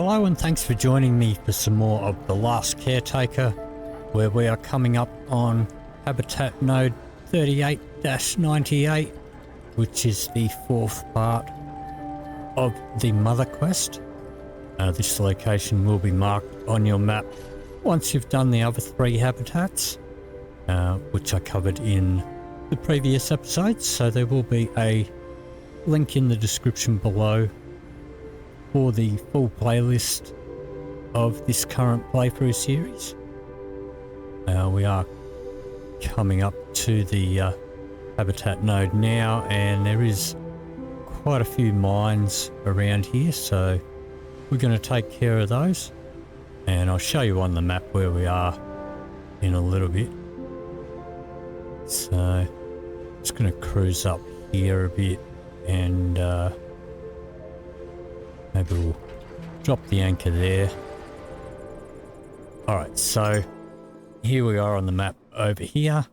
Hello and thanks for joining me for some more of The Last Caretaker, where we are coming up on habitat node 38-98, which is the fourth part of the Mother quest. This location will be marked on your map once you've done the other three habitats, which I covered in the previous episodes, so there will be a link in the description below for the full playlist of this current playthrough series. We are coming up to the habitat node now, and there is quite a few mines around here, so we're going to take care of those, and I'll show you on the map where we are in a little bit. So just going to cruise up here a bit, and maybe we'll drop the anchor there. Alright, so here we are on the map over here.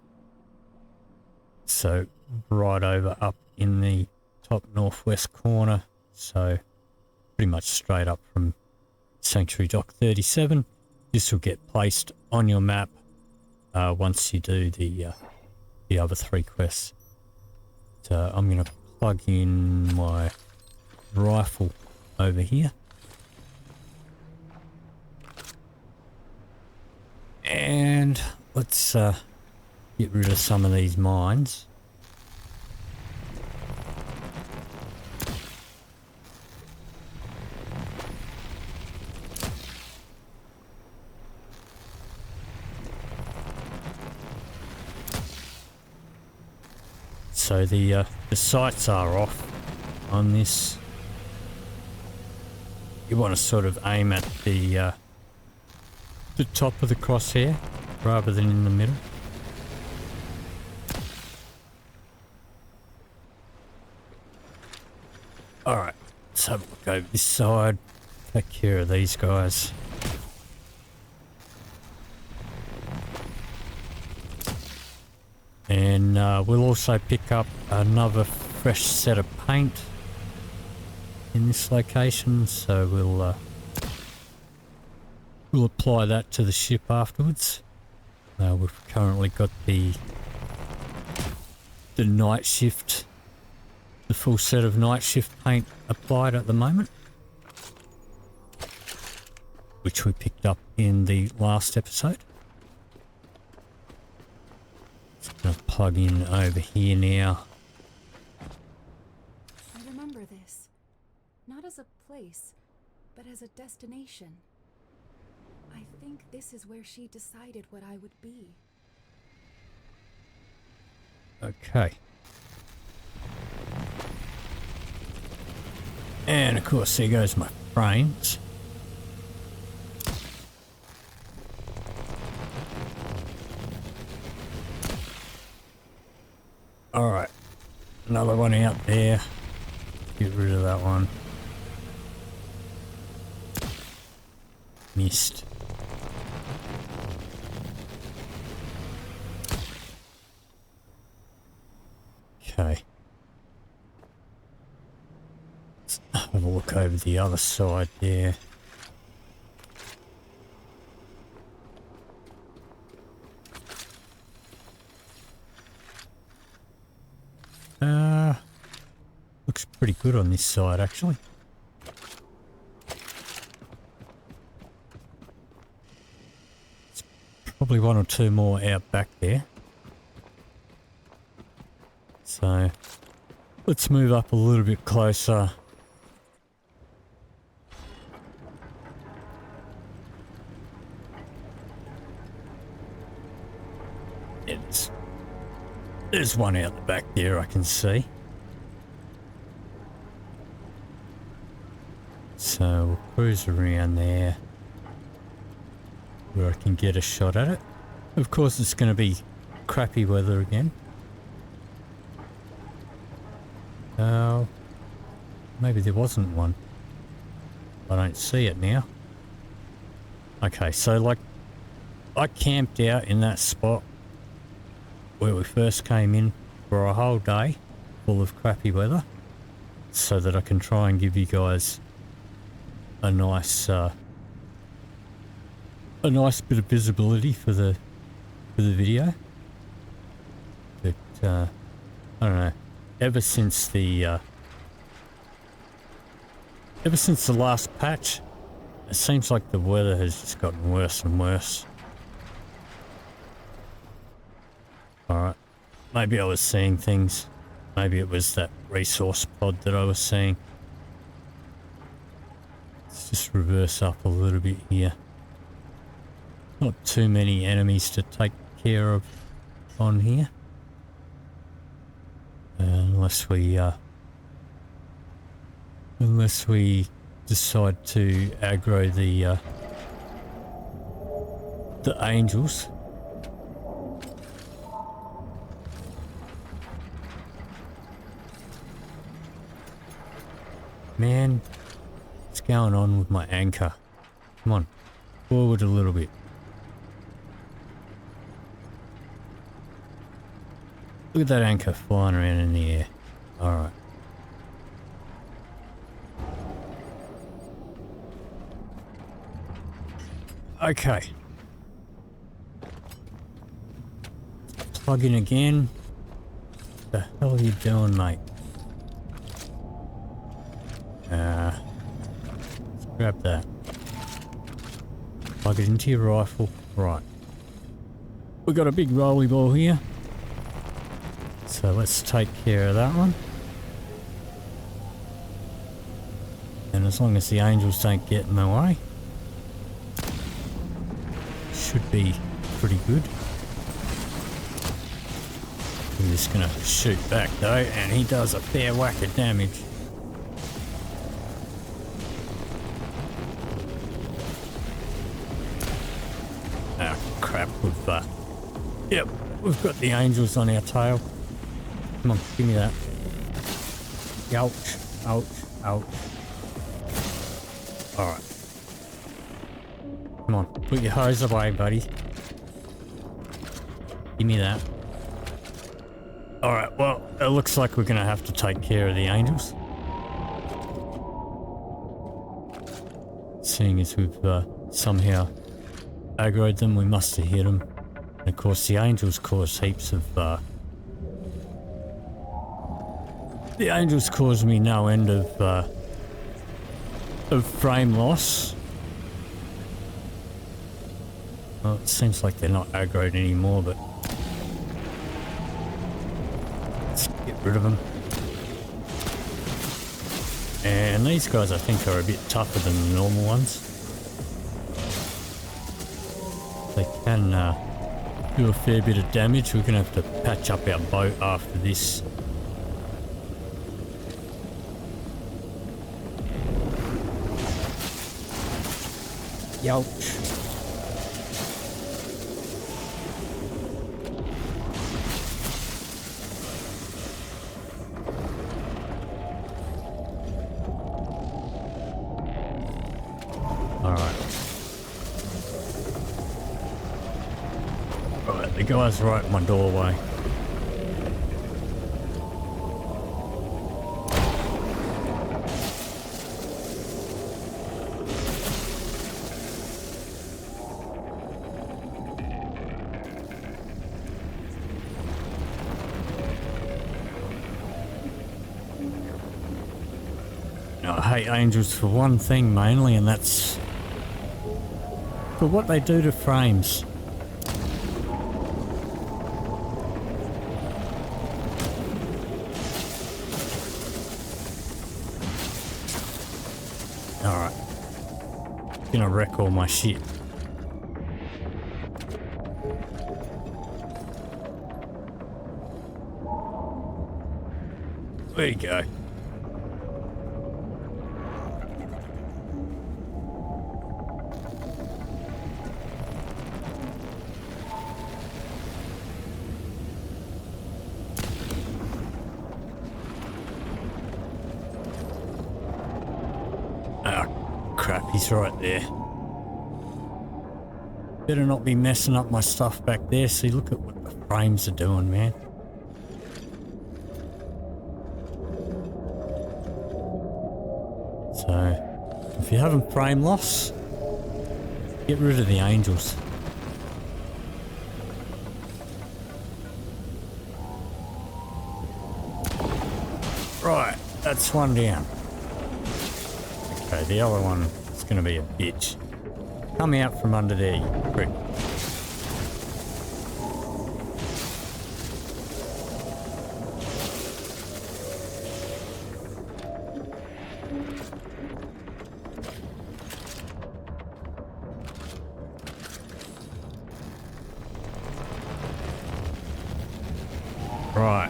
So right over up in the top northwest corner. So pretty much straight up from Sanctuary Dock 37. This will get placed on your map once you do the other three quests. So I'm going to plug in my rifle over here, and let's get rid of some of these mines. So the sights are off on this. You want to sort of aim at the top of the crosshair rather than in the middle. Alright, let's have a look over this side. Take care of these guys. And we'll also pick up another fresh set of paint in this location, so we'll apply that to the ship afterwards. We've currently got the night shift, the full set of night shift paint applied at the moment, which we picked up in the last episode. Just gonna plug in over here now. I remember this. Not as a place, but as a destination. I think this is where she decided what I would be. Okay. And of course, there goes my frames. Alright. Another one out there. Get rid of that one. Missed. Okay. Let's have a look over the other side there. Looks pretty good on this side, actually. It's probably one or two more out back there. So let's move up a little bit closer. There's one out the back there I can see. So we'll cruise around there where I can get a shot at it. Of course it's going to be crappy weather again. Oh, maybe there wasn't one. I don't see it now. Okay, so like I camped out in that spot where we first came in for a whole day full of crappy weather so that I can try and give you guys a nice bit of visibility for the video. But I don't know. Ever since the last patch, it seems like the weather has just gotten worse and worse. Alright. Maybe I was seeing things. Maybe it was that resource pod that I was seeing. Let's just reverse up a little bit here. Not too many enemies to take care of on here. Unless we decide to aggro the angels. Man, what's going on with my anchor? Come on, forward a little bit. Look at that anchor flying around in the air. Alright. Okay. Plug in again. What the hell are you doing, mate? Let's grab that. Plug it into your rifle. Right. We've got a big rolly ball here. So let's take care of that one. And as long as the angels don't get in the way, should be pretty good. I'm just gonna shoot back though, and he does a fair whack of damage. Ah, crap, we've got the angels on our tail. Come on, give me that. Ouch, ouch, ouch. Alright. Come on, put your hose away, buddy. Give me that. Alright, well, it looks like we're going to have to take care of the angels. Seeing as we've somehow aggroed them, we must have hit them. And of course, the angels cause heaps of... the angels cause me no end of frame loss. Well, it seems like they're not aggroed anymore, but let's get rid of them. And these guys I think are a bit tougher than the normal ones. They can do a fair bit of damage. We're going to have to patch up our boat after this. Youch. Right, the guy's right in my doorway. I hate angels for one thing mainly, and that's for what they do to frames. Alright. Gonna wreck all my shit. There you go. He's right there. Better not be messing up my stuff back there. See, look at what the frames are doing, man. So, If you're having frame loss, get rid of the angels. Right, that's one down. Okay, the other one is going to be a bitch. Come out from under there, you prick. Right.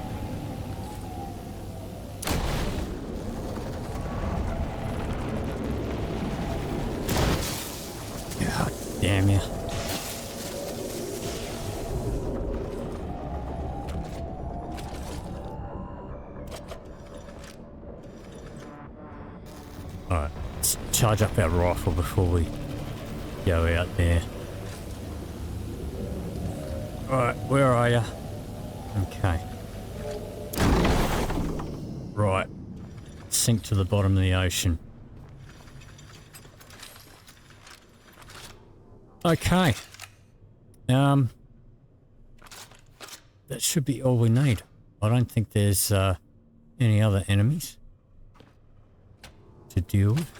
God damn you. Alright, let's charge up our rifle before we go out there. Alright, where are you? Okay. Right. Sink to the bottom of the ocean. Okay. That should be all we need. I don't think there's any other enemies to deal with.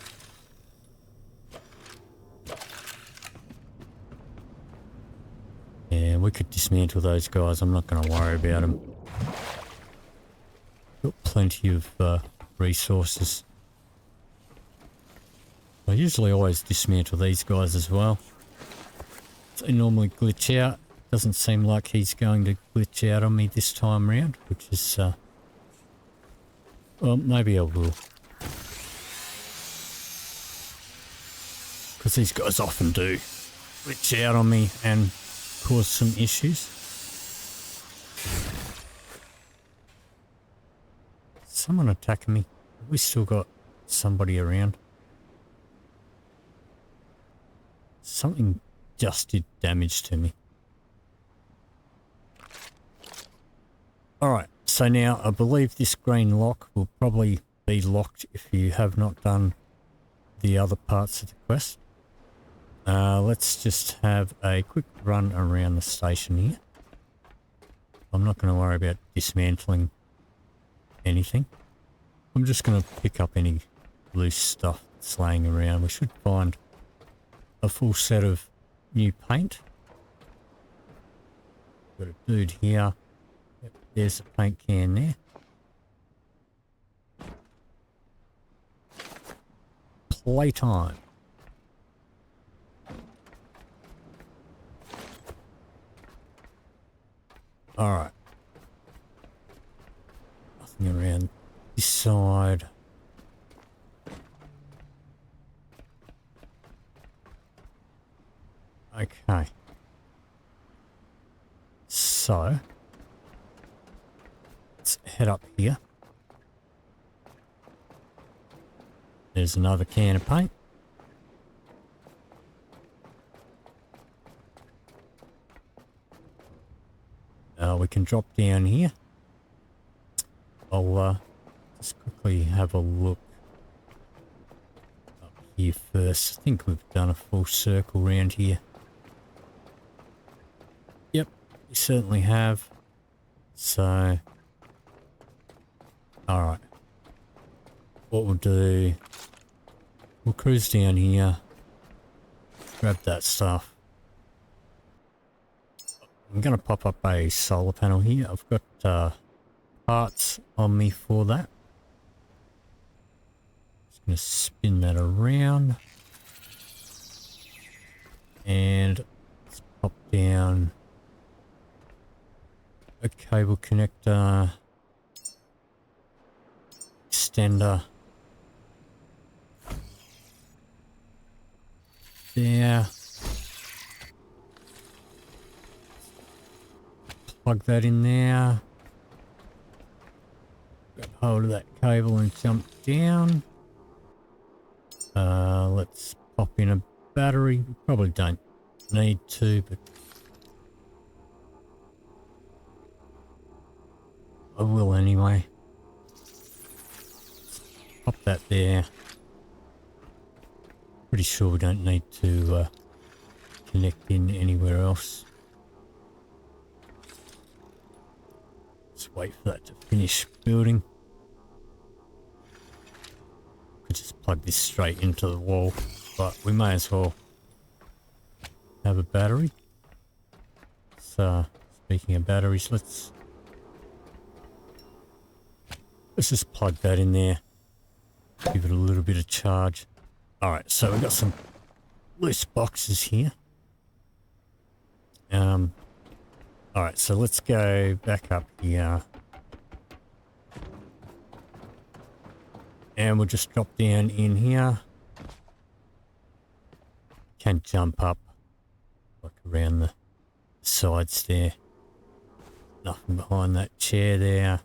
Yeah, we could dismantle those guys. I'm not going to worry about them. Got plenty of resources. I usually always dismantle these guys as well. They normally glitch out. Doesn't seem like he's going to glitch out on me this time round, which is well, maybe I will. Because these guys often do glitch out on me and cause some issues. Someone attacking me. We still got somebody around. Something just did damage to me. Alright, so now I believe this green lock will probably be locked if you have not done the other parts of the quest. Let's just have a quick run around the station here. I'm not going to worry about dismantling anything. I'm just going to pick up any loose stuff that's laying around. We should find a full set of new paint. Got a dude here. Yep, there's a paint can there. Playtime. Alright. Nothing around this side. Okay. So, let's head up here. There's another can of paint. We can drop down here. I'll just quickly have a look up here first. I think we've done a full circle round here. Yep, we certainly have. So, alright. What we'll do, we'll cruise down here, grab that stuff. I'm going to pop up a solar panel here. I've got parts on me for that. Just going to spin that around. And let's pop down a cable connector, extender. There. Plug that in there. Grab hold of that cable and jump down. Let's pop in a battery. We probably don't need to, but I will anyway. Pop that there. pretty sure we don't need to connect in anywhere else. Just wait for that to finish building. Could just plug this straight into the wall, but we may as well have a battery. So, speaking of batteries, let's just plug that in there. Give it a little bit of charge. Alright, so we've got some loose boxes here. Alright, so let's go back up here. And we'll just drop down in here. Can jump up like around the sides there. Nothing behind that chair there.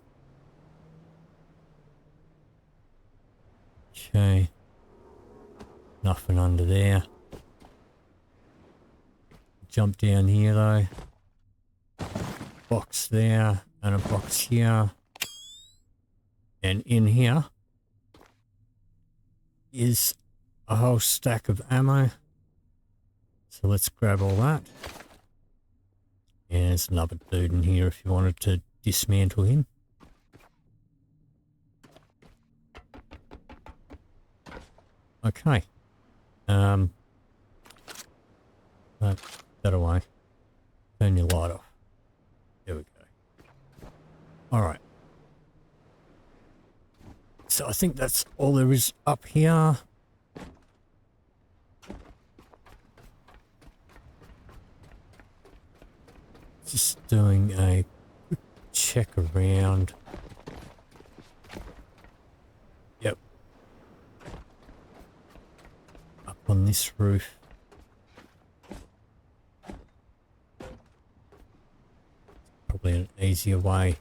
Okay. Nothing under there. Jump down here though. Box there and a box here. And in here is a whole stack of ammo. So let's grab all that. And there's another dude in here if you wanted to dismantle him. Okay. Put that away. Turn your light off. There we go. Alright. So I think that's all there is up here. Just doing a quick check around. Yep. Up on this roof. Probably an easier way.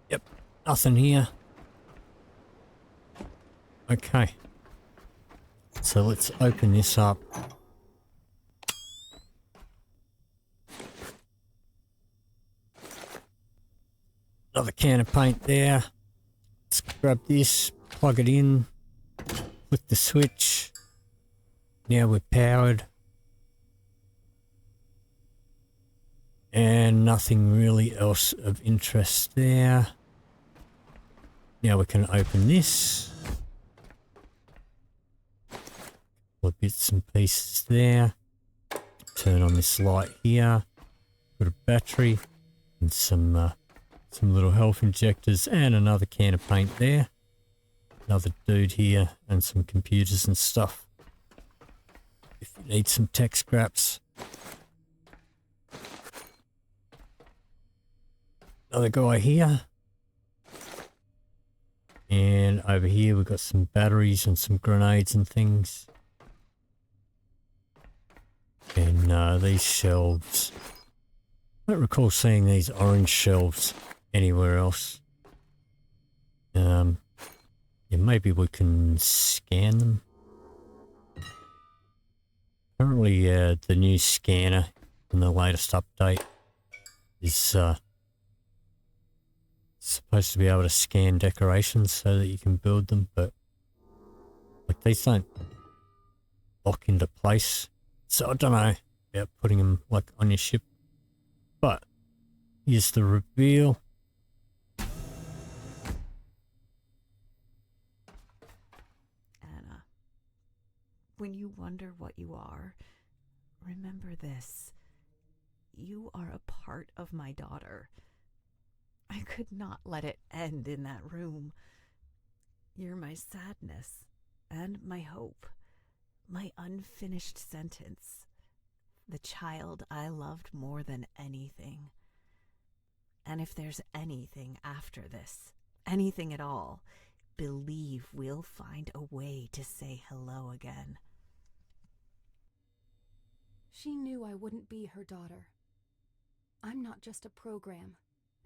Yep, nothing here. Okay. So let's open this up. Another can of paint there. Let's grab this, plug it in, flick the switch. Now we're powered. And nothing really else of interest there. Now we can open this. Couple of bits and pieces there. Turn on this light here. Got a battery and some little health injectors and another can of paint there. Another dude here and some computers and stuff. If you need some tech scraps. Another guy here. And over here we've got some batteries and some grenades and things. And these shelves. I don't recall seeing these orange shelves anywhere else. Yeah, maybe we can scan them. Apparently the new scanner in the latest update is supposed to be able to scan decorations so that you can build them, but like these don't lock into place. So I don't know about putting them like on your ship. But here's the reveal. Anna, when you wonder what you are, remember this. You are a part of my daughter. I could not let it end in that room. You're my sadness and my hope, my unfinished sentence, the child I loved more than anything. And if there's anything after this, anything at all, believe we'll find a way to say hello again. She knew I wouldn't be her daughter. I'm not just a program,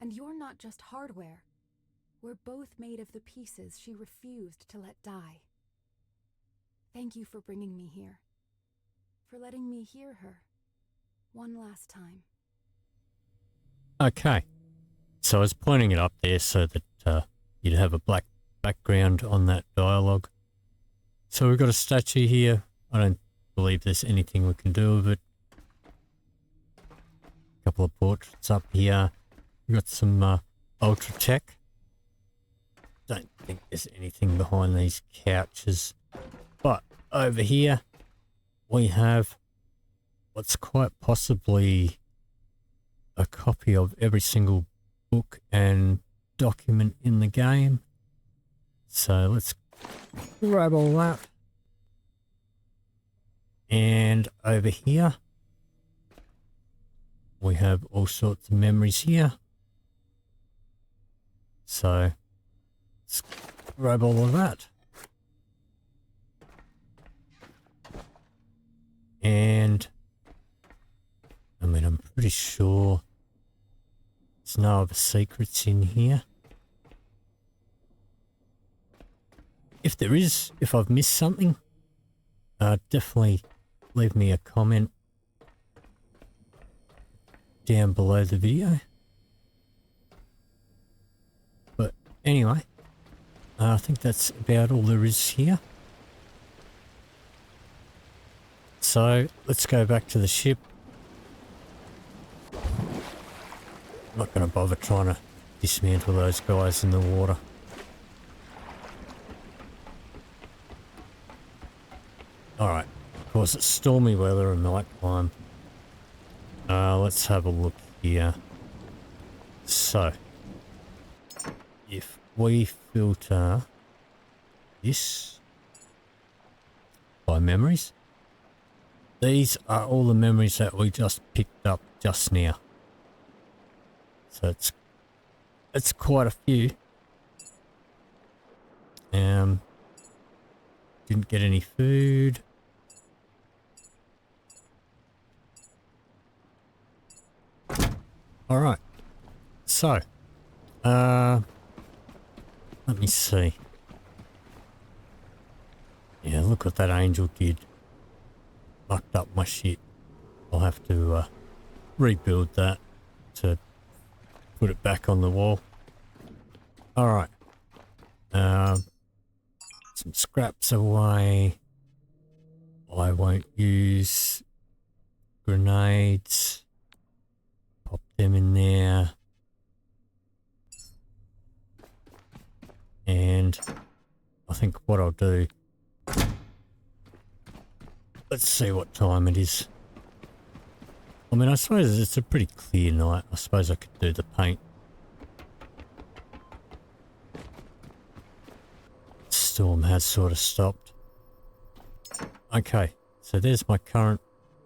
and you're not just hardware. We're both made of the pieces she refused to let die. Thank you for bringing me here, for letting me hear her one last time. Okay. So I was pointing it up there so that you'd have a black background on that dialogue. So we've got a statue here. I don't believe there's anything we can do with it. A couple of portraits up here. We've got some ultra tech. Don't think there's anything behind these couches. But over here we have what's quite possibly a copy of every single book and document in the game. So let's grab all that. And over here we have all sorts of memories here. So let's grab all of that. And I mean, I'm pretty sure there's no other secrets in here. If there is, if I've missed something, definitely leave me a comment down below the video. But anyway, I think that's about all there is here. So let's go back to the ship. I'm not going to bother trying to dismantle those guys in the water. Alright, of course it's stormy weather and night time. Let's have a look here. So, if we filter this by memories, these are all the memories that we just picked up just now. So it's quite a few. Didn't get any food. All right. So, let me see. Yeah, look what that angel did. Mucked up my shit. I'll have to rebuild that to put it back on the wall. Alright. Some scraps away. I won't use grenades. Pop them in there. And I think what I'll do... Let's see what time it is. I mean, I suppose it's a pretty clear night. I suppose I could do the paint. Storm has sort of stopped. Okay, so there's my current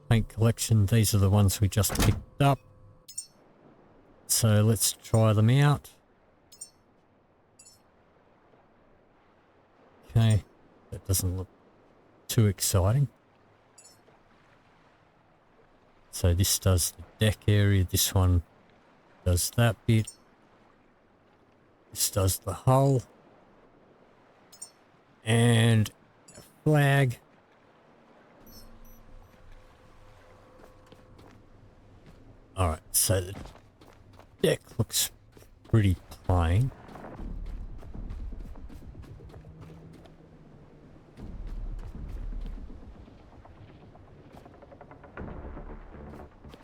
paint collection. These are the ones we just picked up. So let's try them out. Okay, that doesn't look too exciting. So this does the deck area, this one does that bit. This does the hull. And a flag. Alright, so the deck looks pretty plain.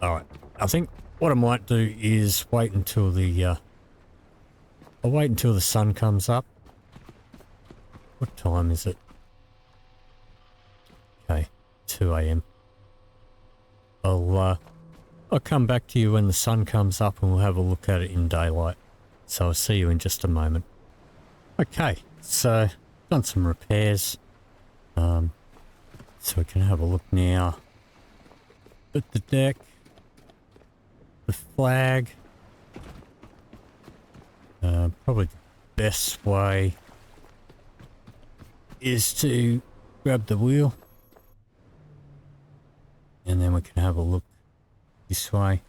Alright, I think what I might do is wait until the I'll wait until the sun comes up. What time is it? Okay, 2 AM. I'll come back to you when the sun comes up and we'll have a look at it in daylight. So I'll see you in just a moment. Okay, so done some repairs. So we can have a look now at the deck. The flag. Probably the best way is to grab the wheel and then we can have a look this way.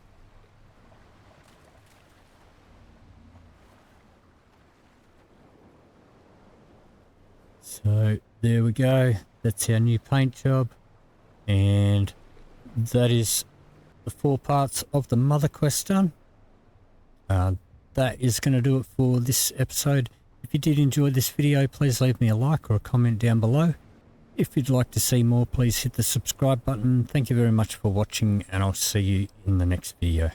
So there we go. That's our new paint job, and that is the 4 parts of the Mother Quest done. That is going to do it for this episode. If If you did enjoy this video, please leave me a like or a comment down below. If you'd like to see more, please hit the subscribe button. Thank you very much for watching, and I'll see you in the next video.